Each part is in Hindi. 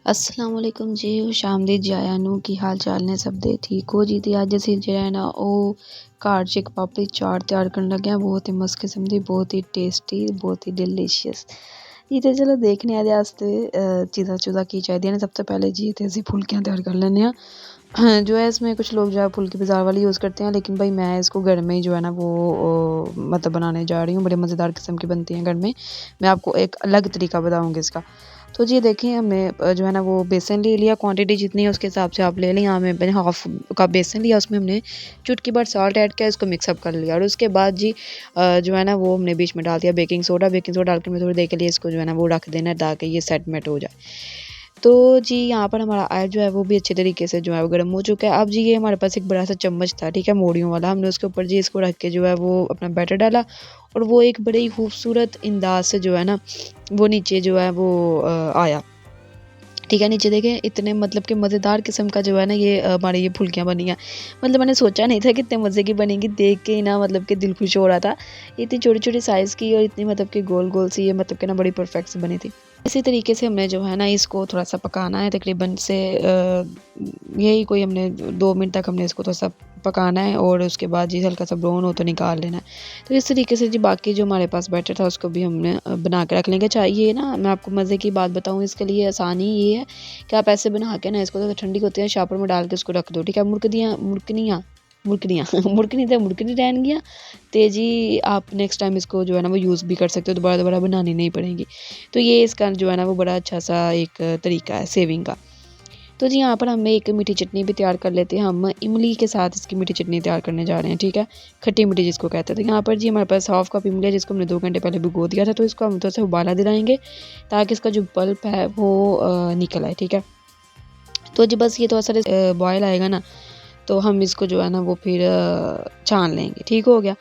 अस्सलाम वालेकुम जी, खुशामदीद जी आया नू की हाल चाल ने सब दे ठीक हो जी। ते अज असीं जेह्ड़ा है ना ओह् घर च इक पापड़ी चाट त्यार करन लगे आं, बहुत ही मस्त किस्म दी, बहुत ही टेस्टी, बहुत ही डिलीशियस जी। ते चलो देखने आं एह्दे आस्तै चीज़ां चूज़ां की चाहिदियां ने। सबसे पैह्ले जी ते असीं फुल्कियां त्यार कर लैन्ने आं। जो है इसमें कुछ लोग जो है फुल्की बाज़ार वाली यूज़ करते हैं, लेकिन भाई मैं इसको घर में ही जो है ना वो मतलब बनाने जा रही हूँ। बड़े मज़ेदार किस्म की बनती हैं घर में। मैं आपको एक अलग तरीका बताऊँगी इसका। तो जी देखिए हमने जो है ना वो बेसन ले लिया, क्वांटिटी जितनी है उसके हिसाब से आप ले लें। यहाँ मैंने हाफ़ कप बेसन लिया, उसमें हमने चुटकी भर सॉल्ट ऐड किया, इसको मिक्सअप कर लिया। और उसके बाद जी जो है ना वो हमने बीच में डाल दिया बेकिंग सोडा डाल के मैं थोड़ी देर के लिए इसको जो है ना वो रख देना ताकि ये सेटमेंट हो जाए। तो जी यहाँ पर हमारा आयल जो है वो भी अच्छे तरीके से जो है वो गर्म हो चुका है। अब जी ये हमारे पास एक बड़ा सा चम्मच था, ठीक है, मोड़ियों वाला। हमने उसके ऊपर जी इसको रख के जो है वो अपना बैटर डाला और वो एक बड़े ही खूबसूरत अंदाज से जो है ना वो नीचे जो है वो आया, ठीक है। नीचे देखें इतने मतलब कि मज़ेदार किस्म का जो है ना ये हमारी ये फुल्कियाँ बनी हैं। मतलब मैंने सोचा नहीं था कि इतने मज़े की बनेगी, देख के ही ना मतलब कि दिल खुश हो रहा था। इतनी छोटी छोटी साइज़ की और इतनी मतलब कि गोल गोल सी ये मतलब कि ना बड़ी परफेक्ट सी बनी थी। इसी तरीके से हमने जो है ना इसको थोड़ा सा पकाना है, तकरीबन से यही कोई हमने 2 मिनट तक हमने इसको थोड़ा सा पकाना है और उसके बाद जी हल्का सा ब्राउन हो तो निकाल लेना है। तो इस तरीके से जी बाकी जो हमारे पास बैटर था उसको भी हमने बना के रख लेंगे। चाहिए ना मैं आपको मज़े की बात बताऊँ, इसके लिए आसानी ये है कि आप ऐसे बना के ना इसको तो ठंडी होती है शापर में डाल के उसको रख दो, ठीक है। मुड़कनियाँ मुड़कनी तो मुड़कनी रहनगियाँ। तो जी आप नेक्स्ट टाइम इसको जो है ना वो यूज़ भी कर सकते हो, दोबारा दोबारा बनानी नहीं पड़ेंगी। तो ये इसका जो है ना वो बड़ा अच्छा सा एक तरीका है सेविंग का। तो जी यहाँ पर हम एक मीठी चटनी भी तैयार कर लेते हैं। हम इमली के साथ इसकी मीठी चटनी तैयार करने जा रहे हैं, ठीक है, खट्टी मीठी जिसको कहते हैं। तो यहाँ पर जी हमारे पास हाफ़ कप इमली है जिसको हमने 2 घंटे पहले भिगो दिया था। तो इसको हम थोड़ा सा उबाला दिलाएंगे ताकि इसका जो पल्प है वो निकल आए, ठीक है। तो जी बस ये थोड़ा सा बॉयल आएगा ना तो हम इसको जो है ना वो फिर छान लेंगे, ठीक हो गया।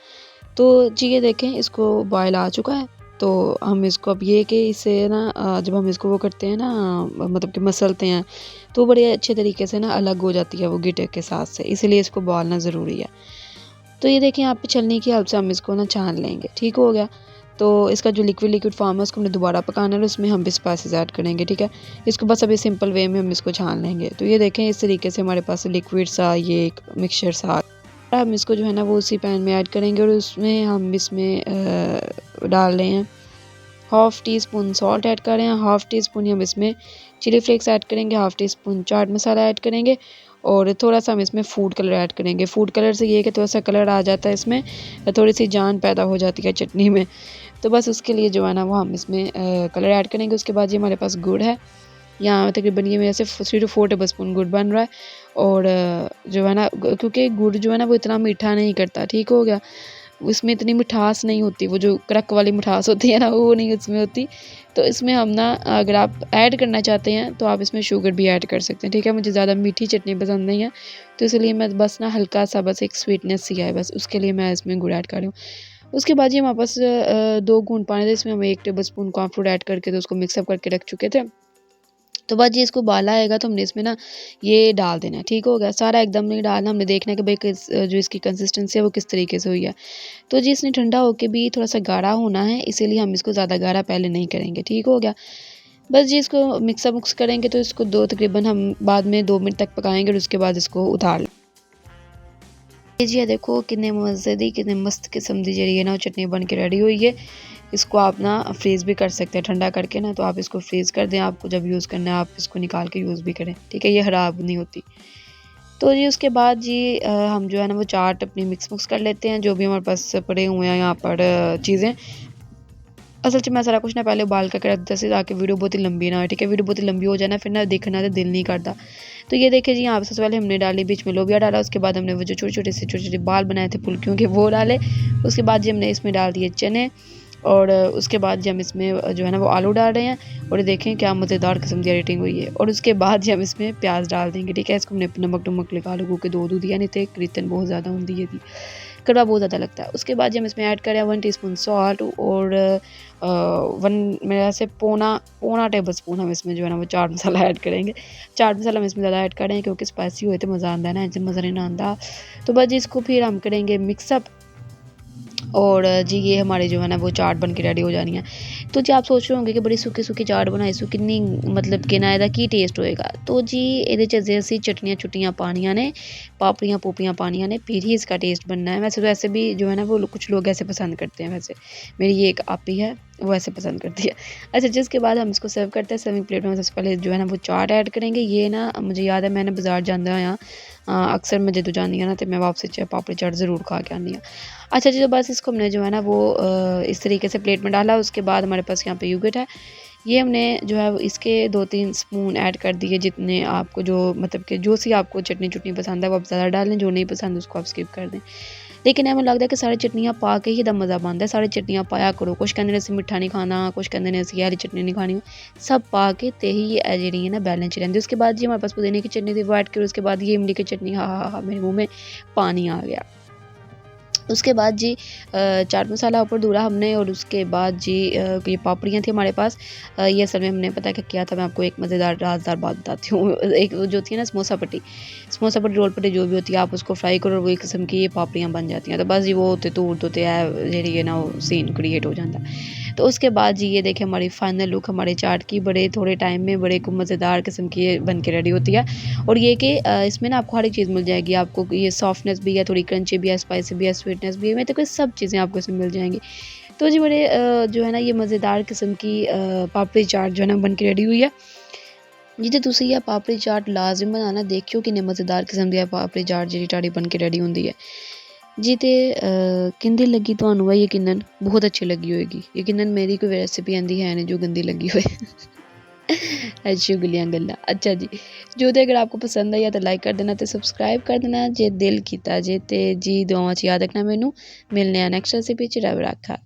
तो जी ये देखें इसको बॉयल आ चुका है। तो हम इसको अब ये कि इसे ना जब हम इसको वो करते हैं ना मतलब कि मसलते हैं तो बड़े अच्छे तरीके से ना अलग हो जाती है वो गिटे के साथ से, इसलिए इसको बॉलना ज़रूरी है। तो ये देखें यहाँ पे छलनी की हेल्प से हम इसको ना छान लेंगे, ठीक हो गया। तो इसका जो लिक्विड लिक्विड फॉर्म है उसको हमने दोबारा पकाना है और उसमें हम भी स्पाइसेस ऐड करेंगे, ठीक है। इसको बस अभी सिंपल वे में हम इसको छान लेंगे। तो ये देखें इस तरीके से हमारे पास लिक्विड सा ये एक मिक्सचर सा हम इसको जो है ना वो उसी पैन में ऐड करेंगे और उसमें हम इसमें डाल रहे हैं half tea spoon salt add कर रहे हैं, हाफ़ टी स्पून हम इसमें चिली फ्लेक्स ऐड करेंगे, half tea spoon chaat masala add करेंगे और थोड़ा सा हम इसमें फूड कलर ऐड करेंगे। फूड कलर से ये है कि थोड़ा सा कलर आ जाता है इसमें, थोड़ी सी जान पैदा हो जाती है चटनी में। तो बस उसके लिए जो है ना वो हम इसमें कलर ऐड करेंगे। उसके बाद ये हमारे पास गुड़ है, यहाँ तकरीबन ये मेरे से 3 to 4 टेबलस्पून गुड़ बन रहा है। और जो है ना क्योंकि गुड़ जो है ना वो इतना मीठा नहीं करता, ठीक हो गया। उसमें इतनी मिठास नहीं होती, वो जो कड़क वाली मिठास होती है ना वो नहीं उसमें होती। तो इसमें हम ना अगर आप ऐड करना चाहते हैं तो आप इसमें शुगर भी ऐड कर सकते हैं, ठीक है। मुझे ज़्यादा मीठी चटनी पसंद नहीं है तो इसलिए मैं बस ना हल्का सा बस एक स्वीटनेस सी है बस उसके लिए मैं इसमें गुड़ ऐड कर रही हूँ। उसके बाद ये हमारे पास 2 घूंट पानी था, इसमें हम 1 टेबलस्पून कॉर्नफ्लोर ऐड करके तो उसको मिक्सअप करके रख चुके थे। तो बाद जी इसको उबाला आएगा तो हमने इसमें ना ये डाल देना है, ठीक हो गया। सारा एकदम नहीं डालना, हमने देखना है कि भाई किस जो इसकी कंसिस्टेंसी है वो किस तरीके से हुई है। तो जी इसने ठंडा होके भी थोड़ा सा गाढ़ा होना है, इसीलिए हम इसको ज़्यादा गाढ़ा पहले नहीं करेंगे, ठीक हो गया। बस जी इसको मिक्स करेंगे तो इसको दो तकरीबन हम बाद में 2 मिनट तक पकाएंगे और उसके बाद इसको उतार जी। ये देखो कितने मज़े दी कितने मस्त किस्म दी जी ना चटनी बन के रेडी हुई है। इसको आप ना फ्रीज़ भी कर सकते हैं ठंडा करके ना, तो आप इसको फ्रीज़ कर दें, आपको जब यूज़ करना है आप इसको निकाल के यूज़ भी करें, ठीक है, ये ख़राब नहीं होती। तो जी उसके बाद जी हम जो है ना वो चाट अपनी मिक्स कर लेते हैं, जो भी हमारे पास पड़े हुए हैं यहाँ पर चीज़ें। असल में मैं सारा कुछ ना पहले उबाल कर रख देती थी ताकि वीडियो बहुत ही लंबी ना हो, ठीक है। वीडियो बहुत ही लंबी हो जाए ना फिर ना देखना तो दिल नहीं करता। तो ये देखिए जी यहाँ पे सबसे पहले हमने डाली बीच में लोबिया डाला, उसके बाद हमने वो जो छोटे छोटे बाल बनाए थे फुल्कियों के वो डाले। उसके बाद जी हमने इसमें डाल दिए चने और उसके बाद जी हम इसमें जो है ना वो आलू डाल रहे हैं और देखें क्या मज़ेदार किस्म की एडिटिंग हुई है। और उसके बाद जी हम इसमें प्याज डाल देंगे, ठीक है। इसको हमने नमक नमक लगा लगू के दो दिया नहीं थे, कृतन बहुत ज़्यादा होंगी ये थी, कड़वा बहुत ज़्यादा लगता है। उसके बाद जी हम इसमें ऐड करें 1 टीस्पून सॉल्ट और 1 मेरा से पौना टेबल स्पून हम इसमें जो है ना वो चाट मसाला ऐड करेंगे। चाट मसाला हम इसमें ज़्यादा ऐड करें क्योंकि स्पाइसी हुए तो मज़ा आता है ना, ऐसे मज़ा नहीं आता। तो बस जी इसको फिर हम करेंगे मिक्सअप और जी ये हमारे जो है ना वो चाट बन के रेडी हो जानी है। तो जी आप सोच रहे होंगे कि बड़ी सुक्की सुक्की चाट बनाई सो किन्नी मतलब कि ना ਇਹਦਾ ਕੀ ਟੇਸਟ ਹੋਏਗਾ। तो जी ਇਹਦੇ 'ਚ ਅਸੀਂ चटनियाँ चुटियाँ पानियाँ ने, पापड़ियाँ पुपियाँ पानियाँ ने, फिर ही इसका टेस्ट बनना है। वैसे तो ऐसे भी जो है ना वो कुछ लोग ऐसे पसंद करते हैं। वैसे मेरी ये एक आपी है वो ऐसे पसंद करती है। अच्छा जिसके बाद हम इसको सर्व करते हैं। सर्विंग प्लेट में सबसे पहले जो है ना वो चाट ऐड करेंगे। ये ना मुझे याद है मैंने बाज़ार जांदे होया अक्सर मैं जदों जानी हाँ ना तो मैं वापसी पापड़ी चाट ज़रूर खा के आनी हाँ। अच्छा जी तो बस इसको हमने जो है ना वो इस तरीके से प्लेट में डाला। उसके बाद हमारे पास यहाँ पे योगर्ट है। ये हमने जो है इसके 2-3 स्पून ऐड कर दिए जितने आपको जो मतलब कि जो सी आपको चटनी चुटनी पसंद है वो आप ज़्यादा डालें, जो नहीं पसंद उसको आप स्किप कर दें। लेकिन एवें लगता है कि सारी चटनियाँ पा के ही दा मज़ा बनता है। सारी चटनियाँ पाया करो। कुछ कहते हैं असीं मिठा नहीं खाना, कुछ कहते हैं असीं हरी चटनी नहीं खानी। सब पा के ते ही जेह्ड़ी है ना बैलेंस रैंह्दी। उसके बाद जी हमारे पास पुदीने की चटनी थी वो ऐड करी। उसके बाद ये इमली की चटनी हा हा हा मेरे मुँह में पानी आ गया। उसके बाद जी चाट मसाला ऊपर धुला हमने और उसके बाद जी ये पापड़ियाँ थी हमारे पास। ये असल में हमने पता है क्या किया था, मैं आपको एक मज़ेदार राज़दार बात बताती हूँ। एक जो होती है ना समोसा पट्टी रोल पट्टी जो भी होती है आप उसको फ्राई करो और वही किस्म की ये पापड़ियाँ बन जाती हैं। तो बस जी वो होते है जेह्ड़ी है ना वो सीन क्रिएट हो जाता है। तो उसके बाद जी ये देखें हमारी फाइनल लुक हमारे चाट की बड़े थोड़े टाइम में बड़े मज़ेदार किस्म की ये बन के रेडी होती है। और ये कि इसमें ना आपको हर एक चीज़ मिल जाएगी। आपको ये सॉफ्टनेस भी है, थोड़ी क्रंची भी है, स्पाइसी भी है, स्वीटनेस भी है, मैं तो कोई सब चीज़ें आपको इसमें मिल जाएंगी। तो जी बड़े जो है ना ये मज़ेदार किस्म की पापड़ी चाट जो है ना बन के रेडी हुई है। जी तो तुसी ये पापड़ी चाट लाजम बनाना, देखियो किन्ने मज़ेदार किस्म दी पापड़ी चाट जी टाड़ी बन के रेडी होंदी है। जी ते किंदी लगी तुहानू है यकीनन बहुत अच्छी लगी होएगी। यकीनन मेरी कोई रेसिपी ऐंदी है नहीं जो गंदी लगी होए। अच्छी गुलियां गल्ला। अच्छा जी जो ते अगर आपको पसंद आई तो लाइक कर देना ते सब्सक्राइब कर देना जे दिल कीता जे ते जी दुआवां च याद रखना मैनू। मिलने आं नैक्सट रेसिपी च। रब राखा।